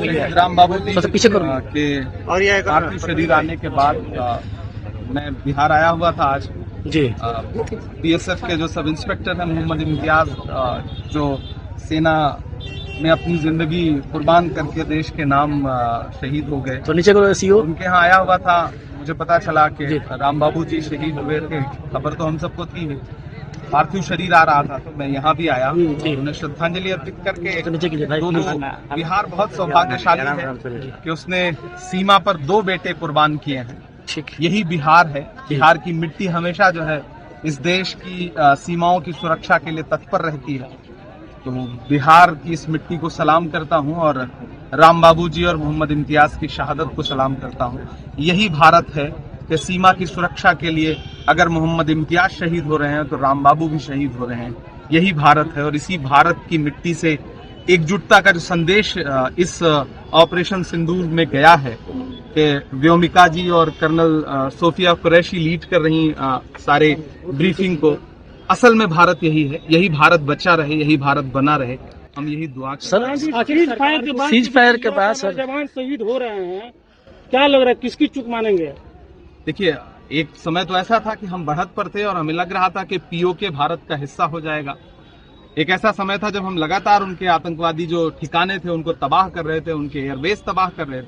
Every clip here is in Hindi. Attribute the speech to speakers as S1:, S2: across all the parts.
S1: राम बाबू जी के पार्थिव शरीर आने के बाद मैं बिहार आया हुआ था आज
S2: जी।
S1: बीएसएफ के जो सब इंस्पेक्टर हैं मोहम्मद इम्तियाज, जो सेना में अपनी जिंदगी कुर्बान करके देश के नाम शहीद हो गए,
S2: तो नीचे को सीओ
S1: उनके यहाँ आया हुआ था। मुझे पता चला कि राम बाबू जी शहीद हुए थे, खबर तो हम सबको थी। पार्थिव शरीर आ रहा था तो मैं यहाँ भी आया, उन्हें श्रद्धांजलि अर्पित करके। बिहार बहुत सौभाग्यशाली है कि उसने सीमा पर 2 बेटे कुर्बान किए हैं। यही बिहार है। बिहार की मिट्टी हमेशा जो है इस देश की सीमाओं की सुरक्षा के लिए तत्पर रहती है। तो बिहार की इस मिट्टी को सलाम करता हूं और राम बाबू जी और मोहम्मद इम्तियाज की शहादत को सलाम करता हूं। यही भारत है कि सीमा की सुरक्षा के लिए अगर मोहम्मद इम्तियाज शहीद हो रहे हैं तो राम बाबू भी शहीद हो रहे हैं। यही भारत है और इसी भारत की मिट्टी से एकजुटता का जो संदेश इस ऑपरेशन सिंदूर में गया है कि व्योमिका जी और कर्नल सोफिया कुरैशी लीड कर रही सारे ब्रीफिंग को, असल में भारत यही है। यही भारत बचा रहे, यही भारत बना रहे, हम यही दुआ
S2: सर। सीज फायर के बाद सर
S3: जवान शहीद हो रहे हैं, क्या लग रहा है किसकी चूक मानेंगे?
S1: देखिए, एक समय तो ऐसा था कि हम बढ़त पर थे और हमें लग रहा था कि पीओके भारत का हिस्सा हो जाएगा। एक ऐसा समय था जब हम लगातार उनके आतंकवादी जो ठिकाने थे उनको तबाह कर रहे थे, उनके एयरबेस तबाह कर रहे थे।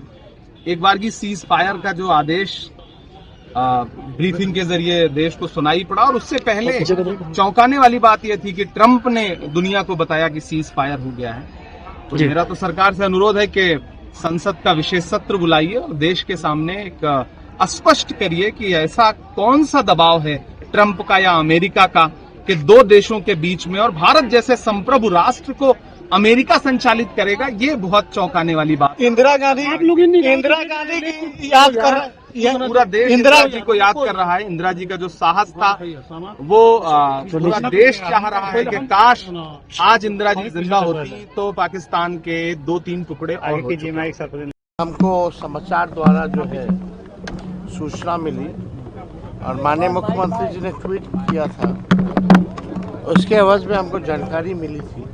S1: एक बार की सीज फायर का जो आदेश ब्रीफिंग के जरिए देश को सुनाई पड़ा और उससे पहले चौंकाने वाली बात यह थी कि ट्रंप ने दुनिया को बताया कि सीज फायर हो गया है। तो मेरा तो सरकार से अनुरोध है कि संसद का विशेष सत्र बुलाइए और देश के सामने एक स्पष्ट करिए कि ऐसा कौन सा दबाव है ट्रंप का या अमेरिका का कि 2 देशों के बीच में, और भारत जैसे संप्रभु राष्ट्र को अमेरिका संचालित करेगा। ये बहुत चौंकाने वाली बात।
S3: इंदिरा गांधी की याद कर
S1: पूरा देश इंदिरा जी को याद कर रहा है। इंदिरा जी का जो साहस था वो पूरा देश चाह रहा है कि काश आज इंदिरा जी जिंदा होती तो पाकिस्तान के 2-3 टुकड़े और।
S4: हमको समाचार द्वारा जो है सूचना मिली और माननीय मुख्यमंत्री जी ने ट्वीट किया था, उसके एवज में हमको जानकारी मिली थी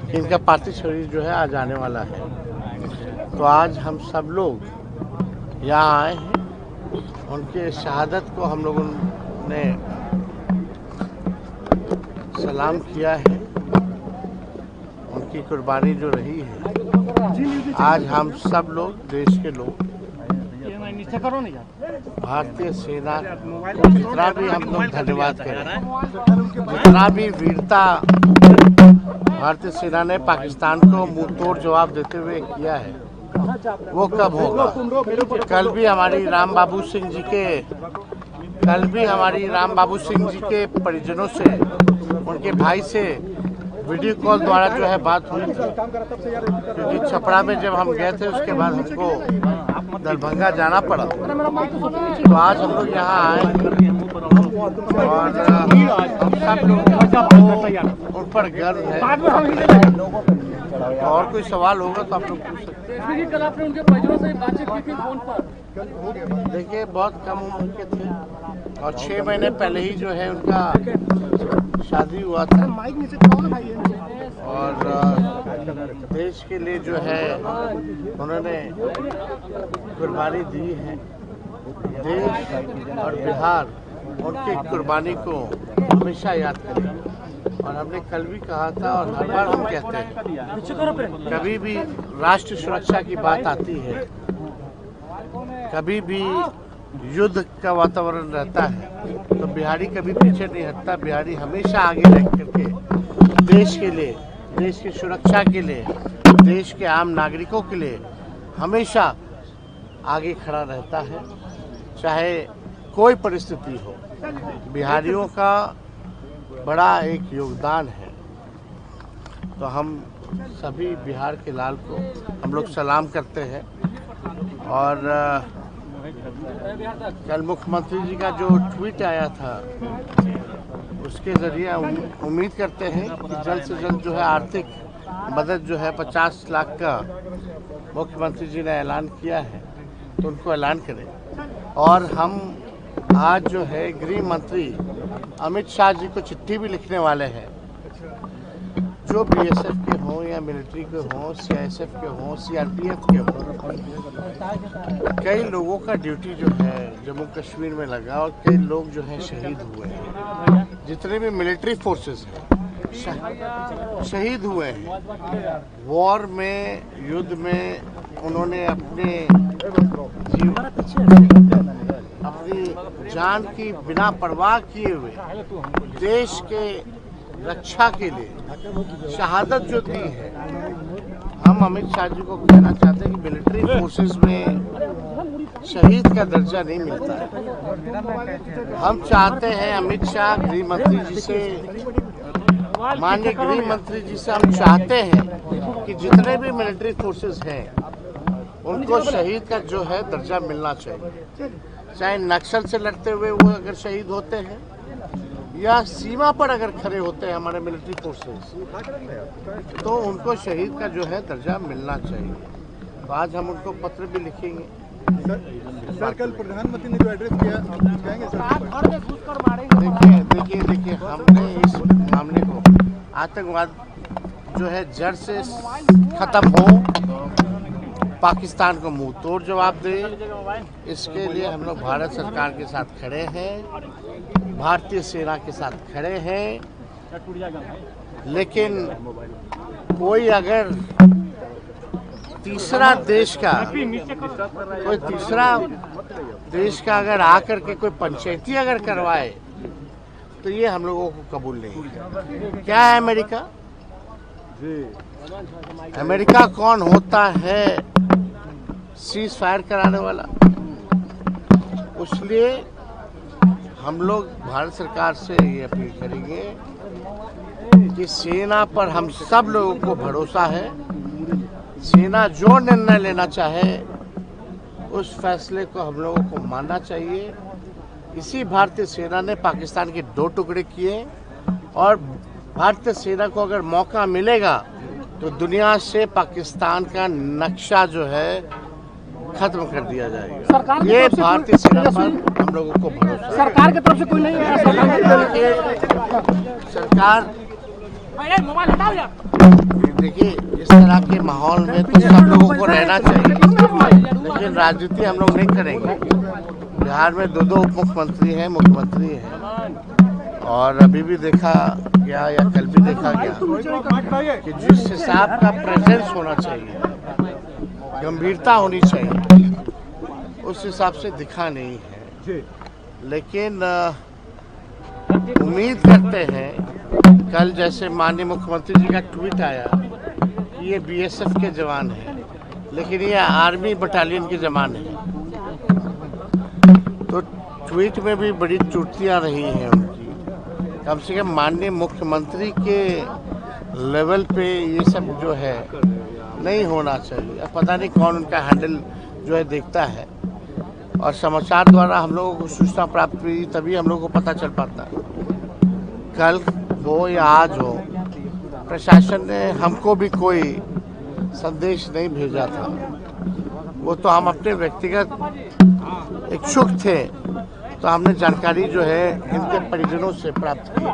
S4: कि इनका पार्थिव शरीर जो है आज आने वाला है। तो आज हम सब लोग यहाँ आए हैं, उनके शहादत को हम लोगों ने सलाम किया है। उनकी कुर्बानी जो रही है, आज हम सब लोग, देश के लोग, भारतीय सेना को जितना भी हम लोग धन्यवाद करें, जितना भी वीरता भारतीय सेना ने पाकिस्तान को मुंह तोड़ जवाब देते हुए किया है, वो कब होगा? कल भी हमारी राम बाबू सिंह जी के परिजनों से, उनके भाई से वीडियो कॉल द्वारा जो है बात हुई थी, क्योंकि छपरा में जब हम गए थे उसके बाद हमको दरभंगा जाना पड़ा। तो आज हम लोग यहाँ आए और हम सब लोग उन पर गर्व है। और कोई सवाल होगा तो आप लोग पूछ सकते हैं।
S3: कल आपने उनके परिजनों से बातचीत की थी फोन पर?
S4: देखिए, बहुत कम उम्र के थे और 6 महीने पहले ही जो है उनका शादी हुआ था और देश के लिए जो है उन्होंने कुर्बानी दी है। देश और बिहार उनकी कुर्बानी को हमेशा याद करेंगे। और हमने कल भी कहा था और हर बार हम कहते हैं, कभी भी राष्ट्र सुरक्षा की बात आती है, कभी भी युद्ध का वातावरण रहता है तो बिहारी कभी पीछे नहीं हटता। बिहारी हमेशा आगे रह करके देश के लिए, देश की सुरक्षा के लिए, देश के आम नागरिकों के लिए हमेशा आगे खड़ा रहता है, चाहे कोई परिस्थिति हो। बिहारियों का बड़ा एक योगदान है। तो हम सभी बिहार के लाल को हम लोग सलाम करते हैं। और कल मुख्यमंत्री जी का जो ट्वीट आया था उसके ज़रिए उम्मीद करते हैं कि जल्द से जल्द जो है आर्थिक मदद जो है 50 लाख का मुख्यमंत्री जी ने ऐलान किया है तो उनको ऐलान करें। और हम आज जो है गृह मंत्री अमित शाह जी को चिट्ठी भी लिखने वाले हैं, जो बीएसएफ के हों या मिलिट्री के हों, सीआईएसएफ के हों, सीआरपीएफ के हों, कई लोगों का ड्यूटी जो है जम्मू कश्मीर में लगा और कई लोग जो हैं शहीद हुए हैं। जितने भी मिलिट्री फोर्सेस हैं शहीद हुए हैं। वॉर में, युद्ध में उन्होंने अपनी जान की बिना परवाह किए हुए देश के रक्षा के लिए शहादत जो दी है। हम अमित शाह जी को कहना चाहते हैं कि मिलिट्री फोर्सेस में शहीद का दर्जा नहीं मिलता है। हम चाहते हैं अमित शाह गृह मंत्री जी से, माननीय गृह मंत्री जी से हम चाहते हैं कि जितने भी मिलिट्री फोर्सेस हैं उनको शहीद का जो है दर्जा मिलना चाहिए। चाहे नक्सल से लड़ते हुए वो अगर शहीद होते हैं या सीमा पर अगर खड़े होते हैं हमारे मिलिट्री फोर्सेस, तो उनको शहीद का जो है दर्जा मिलना चाहिए। तो आज हम उनको पत्र भी लिखेंगे।
S5: सर कल प्रधानमंत्री ने जो एड्रेस किया, आप कुछ कहेंगे सर?
S4: देखिए हमने इस मामले को आतंकवाद जो है जड़ से खत्म हो, पाकिस्तान को मुंह तोड़ जवाब दे, इसके लिए हम लोग भारत सरकार के साथ खड़े हैं, भारतीय सेना के साथ खड़े हैं। लेकिन कोई अगर तीसरा देश का अगर आकर के कोई पंचायती अगर करवाए तो ये हम लोगों को कबूल नहीं है। क्या है अमेरिका? अमेरिका कौन होता है सीज फायर कराने वाला? इसलिए हम लोग भारत सरकार से ये अपील करेंगे कि सेना पर हम सब लोगों को भरोसा है। सेना जो निर्णय लेना चाहे उस फैसले को हम लोगों को मानना चाहिए। इसी भारतीय सेना ने पाकिस्तान के 2 टुकड़े किए और भारतीय सेना को अगर मौका मिलेगा तो दुनिया से पाकिस्तान का नक्शा जो है खत्म कर दिया जाएगा। ये भारतीय सेना पर हम लोगों को भरोसा है।
S3: सरकार की तरफ से कोई नहीं है।
S4: सरकार देखिए इस तरह के माहौल में तो सब लोगों को रहना चाहिए, लेकिन राजनीति हम लोग नहीं करेंगे। बिहार में 2 उप मुख्यमंत्री हैं, मुख्यमंत्री हैं, और अभी भी देखा गया या कल भी देखा गया कि जिस हिसाब का प्रेजेंस होना चाहिए, गंभीरता होनी चाहिए, उस हिसाब से दिखा नहीं है। लेकिन उम्मीद करते हैं कल जैसे माननीय मुख्यमंत्री जी का ट्वीट आया कि ये बीएसएफ के जवान हैं, लेकिन ये आर्मी बटालियन के जवान हैं, तो ट्वीट में भी बड़ी त्रुटियां रही हैं उनकी। कम से कम माननीय मुख्यमंत्री के लेवल पे ये सब जो है नहीं होना चाहिए। अब पता नहीं कौन उनका हैंडल जो है देखता है, और समाचार द्वारा हम लोगों को सूचना प्राप्त हुई तभी हम लोगों को पता चल पाता है। कल हो या आज हो, प्रशासन ने हमको भी कोई संदेश नहीं भेजा था। वो तो हम अपने व्यक्तिगत इच्छुक थे, तो हमने जानकारी जो है इनके परिजनों से प्राप्त की।